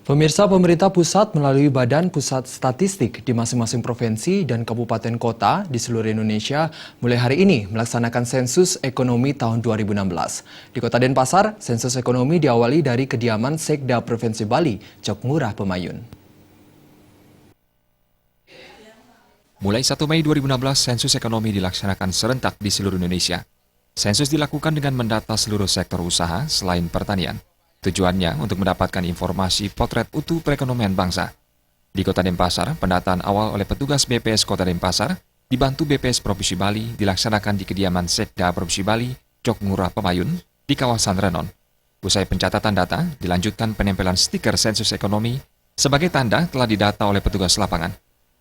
Pemirsa, pemerintah pusat melalui Badan Pusat Statistik di masing-masing provinsi dan kabupaten kota di seluruh Indonesia mulai hari ini melaksanakan sensus ekonomi tahun 2016. Di Kota Denpasar, sensus ekonomi diawali dari kediaman Sekda Provinsi Bali, Cok Ngurah Pemayun. Mulai 1 Mei 2016, sensus ekonomi dilaksanakan serentak di seluruh Indonesia. Sensus dilakukan dengan mendata seluruh sektor usaha selain pertanian. Tujuannya untuk mendapatkan informasi potret utuh perekonomian bangsa. Di Kota Denpasar, pendataan awal oleh petugas BPS Kota Denpasar dibantu BPS Provinsi Bali dilaksanakan di kediaman Sekda Provinsi Bali, Cok Ngurah Pemayun, di kawasan Renon. Usai pencatatan data, dilanjutkan penempelan stiker sensus ekonomi sebagai tanda telah didata oleh petugas lapangan.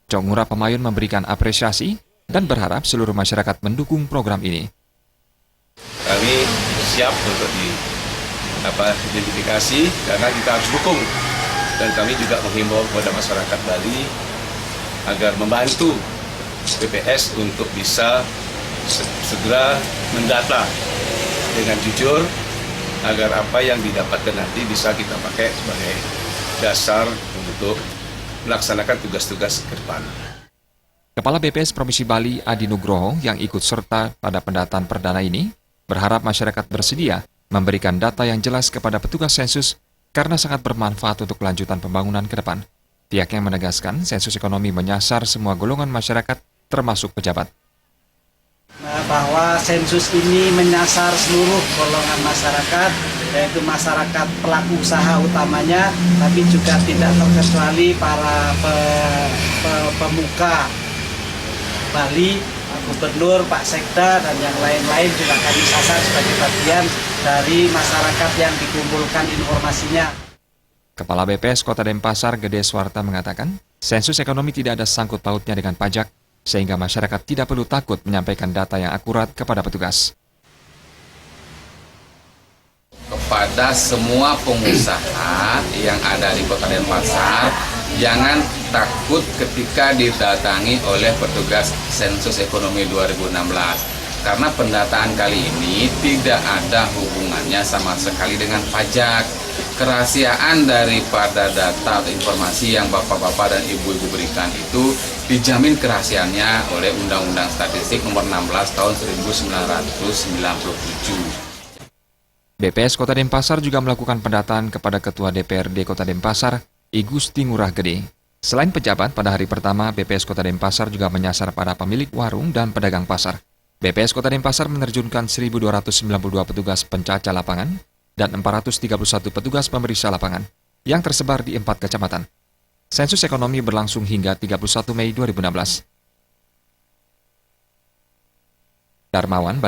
Cok Ngurah Pemayun memberikan apresiasi dan berharap seluruh masyarakat mendukung program ini. Kami siap untuk identifikasi karena kita harus dukung, dan kami juga menghimbau kepada masyarakat Bali agar membantu BPS untuk bisa segera mendata dengan jujur agar apa yang didapatkan nanti bisa kita pakai sebagai dasar untuk melaksanakan tugas-tugas ke depan. Kepala BPS Provinsi Bali Adi Nugroho yang ikut serta pada pendataan perdana ini berharap masyarakat bersedia memberikan data yang jelas kepada petugas sensus karena sangat bermanfaat untuk kelanjutan pembangunan ke depan. Pihaknya menegaskan sensus ekonomi menyasar semua golongan masyarakat termasuk pejabat. Bahwa sensus ini menyasar seluruh golongan masyarakat, yaitu masyarakat pelaku usaha utamanya, tapi juga tidak terkecuali para pemuka Bali, Gubernur, Pak Sekda, dan yang lain-lain juga kami sasar sebagai bagian dari masyarakat yang dikumpulkan informasinya. Kepala BPS Kota Denpasar Gede Swarta mengatakan, sensus ekonomi tidak ada sangkut pautnya dengan pajak, sehingga masyarakat tidak perlu takut menyampaikan data yang akurat kepada petugas. Kepada semua pengusaha yang ada di Kota Denpasar, jangan takut ketika didatangi oleh petugas sensus ekonomi 2016. Karena pendataan kali ini tidak ada hubungannya sama sekali dengan pajak. Kerahasiaan daripada data atau informasi yang bapak-bapak dan ibu-ibu berikan itu dijamin kerahasiaannya oleh Undang-Undang Statistik Nomor 16 Tahun 1997. BPS Kota Denpasar juga melakukan pendataan kepada Ketua DPRD Kota Denpasar, I Gusti Ngurah Gede. Selain pejabat, pada hari pertama BPS Kota Denpasar juga menyasar para pemilik warung dan pedagang pasar. BPS Kota Denpasar menerjunkan 1.292 petugas pencacah lapangan dan 431 petugas pemeriksa lapangan yang tersebar di 4 kecamatan. Sensus ekonomi berlangsung hingga 31 Mei 2016. Darmawan